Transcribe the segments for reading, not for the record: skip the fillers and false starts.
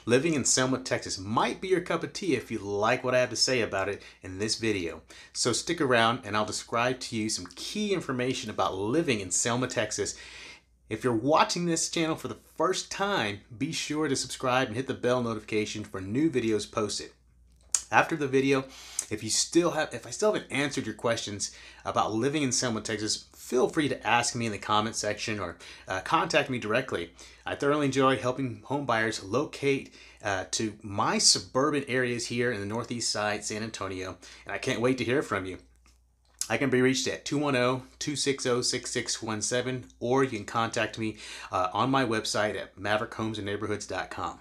Living in Selma, Texas might be your cup of tea if you like what I have to say about it in this video. So stick around and I'll describe to you some key information about living in Selma, Texas. If you're watching this channel for the first time, be sure to subscribe and hit the bell notification for new videos posted. After the video, if I still haven't answered your questions about living in Selma, Texas, feel free to ask me in the comment section or contact me directly. I thoroughly enjoy helping home buyers locate to my suburban areas here in the Northeast Side, San Antonio, and I can't wait to hear from you. I can be reached at 210-260-6617, or you can contact me on my website at maverickhomesandneighborhoods.com.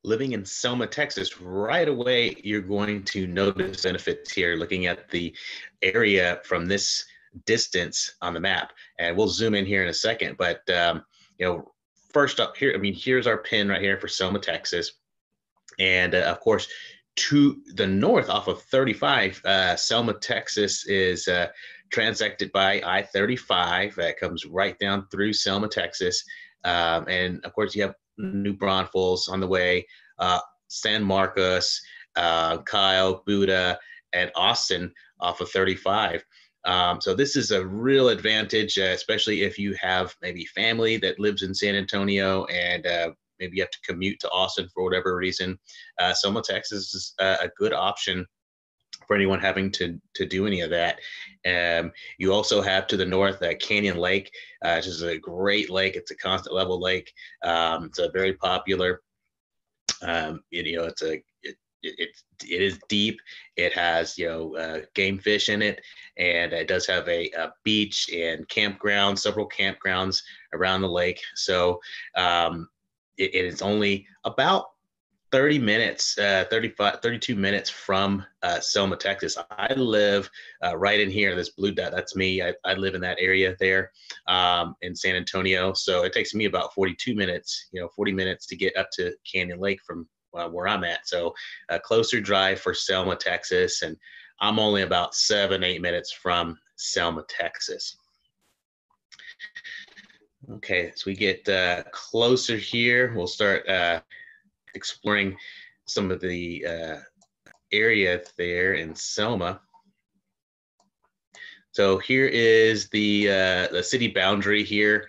Living in Selma, Texas, right away, you're going to notice benefits here looking at the area from this distance on the map. And we'll zoom in here in a second. But, first up here, here's our pin right here for Selma, Texas. And of course, to the north off of 35, Selma, Texas is transected by I-35. That comes right down through Selma, Texas. And of course, you have New Braunfels on the way, San Marcos, Kyle, Buda, and Austin off of 35. So this is a real advantage, especially if you have maybe family that lives in San Antonio and maybe you have to commute to Austin for whatever reason. Selma, Texas is a good option for anyone having to do any of that. You also have to the north Canyon Lake, which is a great lake. It's a constant level lake. It's a very popular. It is deep. It has game fish in it, and it does have a beach and campgrounds, several campgrounds around the lake. So it is only about 30 minutes, 32 minutes from Selma, Texas. I live right in here, this blue dot, that's me. I live in that area there in San Antonio. So it takes me about 42 minutes, 40 minutes to get up to Canyon Lake from where I'm at. So a closer drive for Selma, Texas. And I'm only about 7-8 minutes from Selma, Texas. Okay, so we get closer here. We'll start exploring some of the area there in Selma. So here is the city boundary here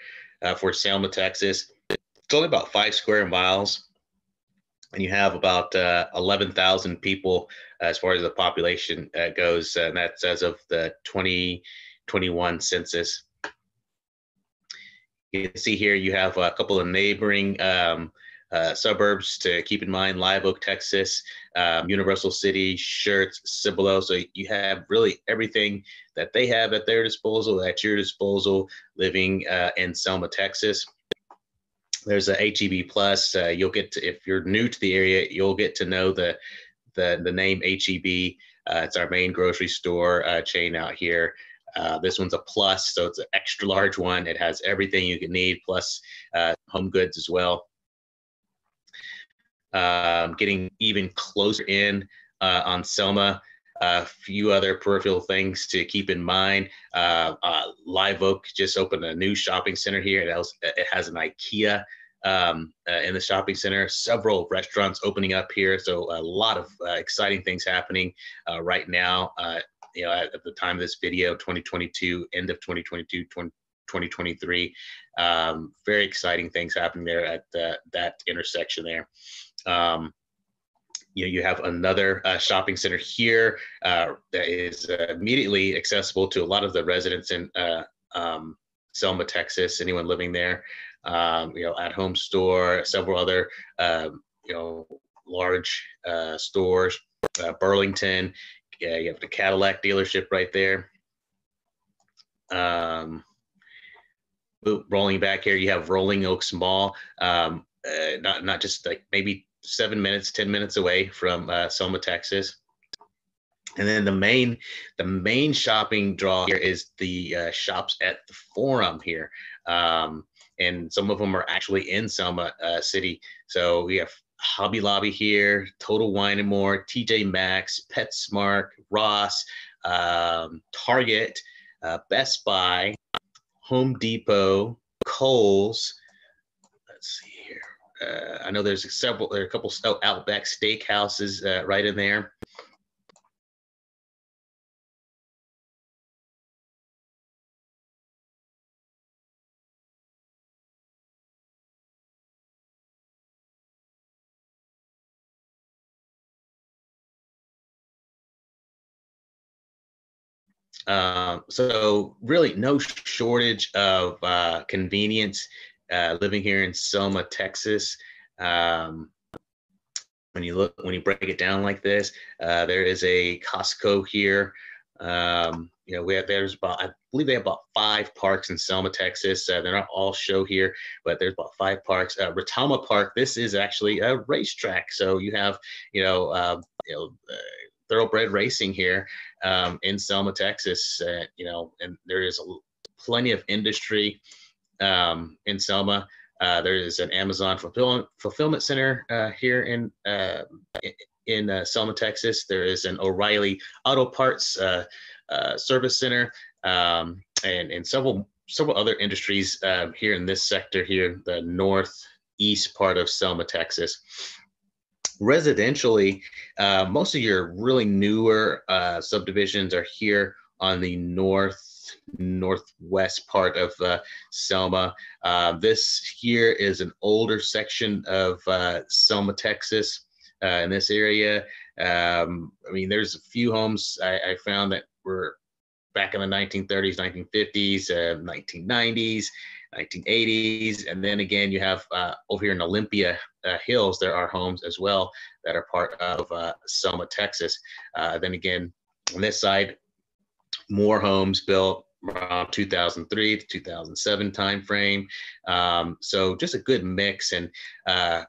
for Selma, Texas. It's only about 5 square miles, and you have about 11,000 people as far as the population goes, and that's as of the 2021 census. You can see here you have a couple of neighboring suburbs to keep in mind: Live Oak, Texas, Universal City, Schertz, Cibolo. So you have really everything that they have at their disposal, at your disposal, living in Selma, Texas. There's a HEB Plus. You'll get to, if you're new to the area, you'll get to know the name HEB. It's our main grocery store chain out here. This one's a plus, so it's an extra large one. It has everything you can need, plus home goods as well. Getting even closer in on Selma, a few other peripheral things to keep in mind. Live Oak just opened a new shopping center here. It has an IKEA in the shopping center, several restaurants opening up here. So a lot of exciting things happening right now. At the time of this video, 2022, end of 2022, 2023. Very exciting things happening there at that intersection there. You have another shopping center here that is immediately accessible to a lot of the residents in Selma, Texas, anyone living there. At home store, several other large stores, Burlington. Yeah, you have the Cadillac dealership right there. Rolling back here, you have Rolling Oaks Mall. Not just like maybe 7 minutes, 10 minutes away from Selma, Texas. And then the main shopping draw here is the shops at the Forum here. And some of them are actually in Selma City. So we have Hobby Lobby here, Total Wine & More, TJ Maxx, PetSmart, Ross, Target, Best Buy, Home Depot, Kohl's, let's see here. I know there are a couple Outback Steakhouses right in there. So really no shortage of convenience living here in Selma, Texas. Um, when you break it down like this, there is a Costco here. There's about, I believe they have about 5 parks in Selma, Texas. They're not all show here, but there's about 5 parks. Retama Park, this is actually a racetrack. So you have, thoroughbred racing here in Selma, Texas. And there is plenty of industry in Selma. There is an Amazon fulfillment center here in Selma, Texas. There is an O'Reilly Auto Parts service center, and several other industries here in this sector here, the northeast part of Selma, Texas. Residentially, most of your really newer subdivisions are here on the northwest part of Selma. This here is an older section of Selma, Texas. In this area, there's a few homes I found that were back in the 1930s, 1950s, 1990s, 1980s. And then again, you have over here in Olympia Hills, there are homes as well that are part of Selma, Texas. Then again, on this side, more homes built around 2003 to 2007 timeframe. So just a good mix, and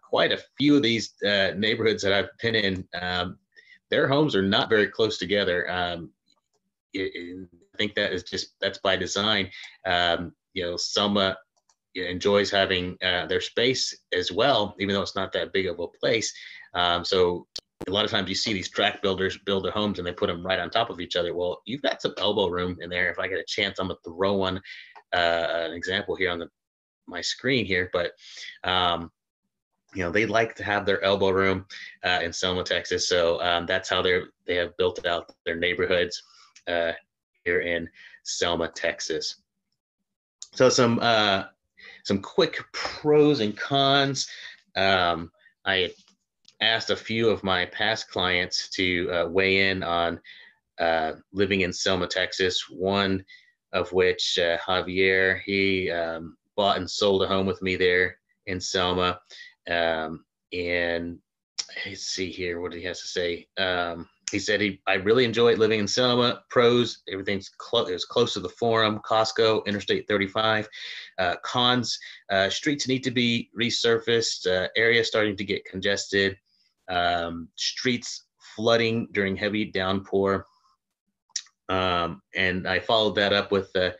quite a few of these neighborhoods that I've been in, their homes are not very close together. I think that's by design. Selma enjoys having their space as well, even though it's not that big of a place. So a lot of times you see these tract builders build their homes and they put them right on top of each other. Well, you've got some elbow room in there. If I get a chance, I'm gonna throw an example here on my screen here, but they like to have their elbow room in Selma, Texas. So that's how they have built out their neighborhoods here in Selma, Texas. So some quick pros and cons. I asked a few of my past clients to weigh in on living in Selma, Texas. One of which, Javier, he bought and sold a home with me there in Selma. And let's see here, what he has to say. He said I really enjoyed living in Selma. Pros, everything's close. It was close to the Forum, Costco, Interstate 35. Cons, streets need to be resurfaced. Area starting to get congested. Streets flooding during heavy downpour. And I followed that up with a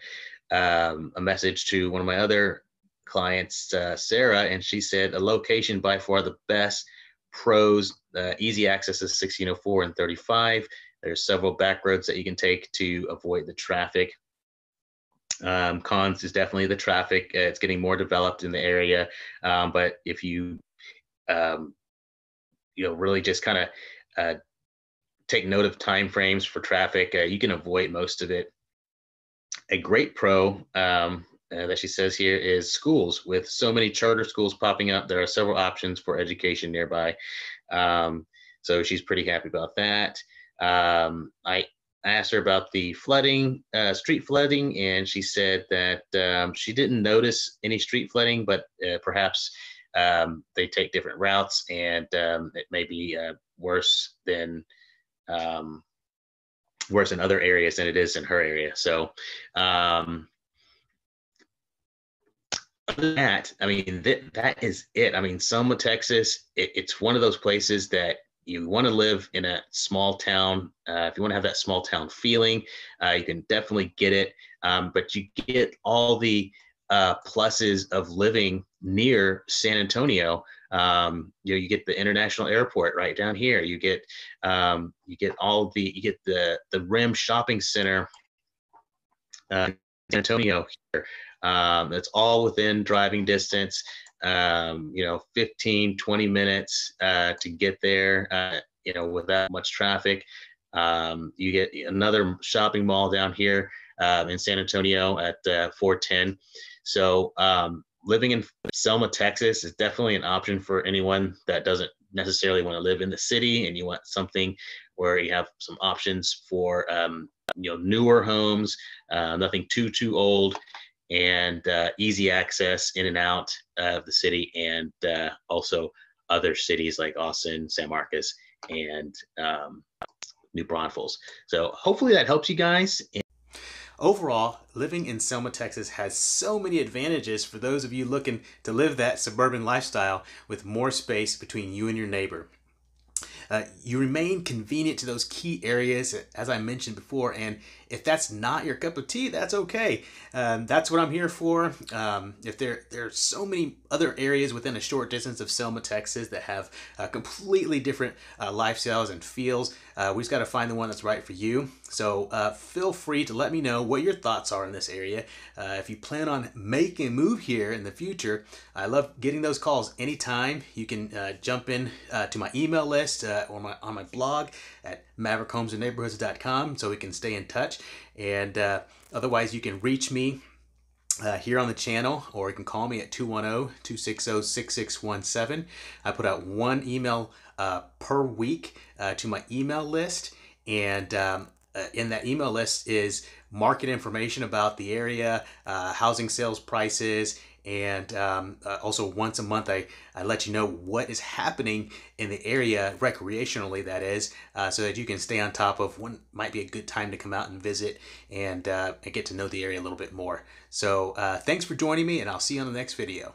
message to one of my other clients, Sarah, and she said a location by far the best. Pros, easy access to 1604 and 35. There's several back roads that you can take to avoid the traffic. Cons is definitely the traffic. It's getting more developed in the area, but if you really just kind of take note of time frames for traffic, you can avoid most of it. A great pro that she says here is schools. With so many charter schools popping up, there are several options for education nearby. So she's pretty happy about that. I asked her about the flooding, street flooding, and she said that she didn't notice any street flooding, but perhaps they take different routes, and it may be worse in other areas than it is in her area. So other than that, that is it. Selma, Texas, it's one of those places that you want to live in a small town. If you want to have that small town feeling, you can definitely get it. But you get all the pluses of living near San Antonio. You get the international airport right down here. You get the Rim Shopping Center, San Antonio here. It's all within driving distance. 15, 20 minutes to get there, without much traffic. You get another shopping mall down here in San Antonio at 410. So living in Selma, Texas is definitely an option for anyone that doesn't necessarily want to live in the city and you want something where you have some options for newer homes, nothing too old, and easy access in and out of the city, and also other cities like Austin, San Marcos, and New Braunfels. So hopefully that helps you guys. Overall, living in Selma, Texas has so many advantages for those of you looking to live that suburban lifestyle with more space between you and your neighbor. You remain convenient to those key areas, as I mentioned before, and if that's not your cup of tea, that's okay. That's what I'm here for. If there are so many other areas within a short distance of Selma, Texas that have completely different lifestyles and feels, we just got to find the one that's right for you. So feel free to let me know what your thoughts are in this area. If you plan on making a move here in the future, I love getting those calls anytime. You can jump in to my email list or on my blog at maverickhomesandneighborhoods.com so we can stay in touch. And otherwise, you can reach me here on the channel, or you can call me at 210-260-6617. I put out one email per week to my email list, and in that email list is market information about the area, housing sales prices, and also once a month I let you know what is happening in the area recreationally, that is, so that you can stay on top of when might be a good time to come out and visit and get to know the area a little bit more. So thanks for joining me, and I'll see you on the next video.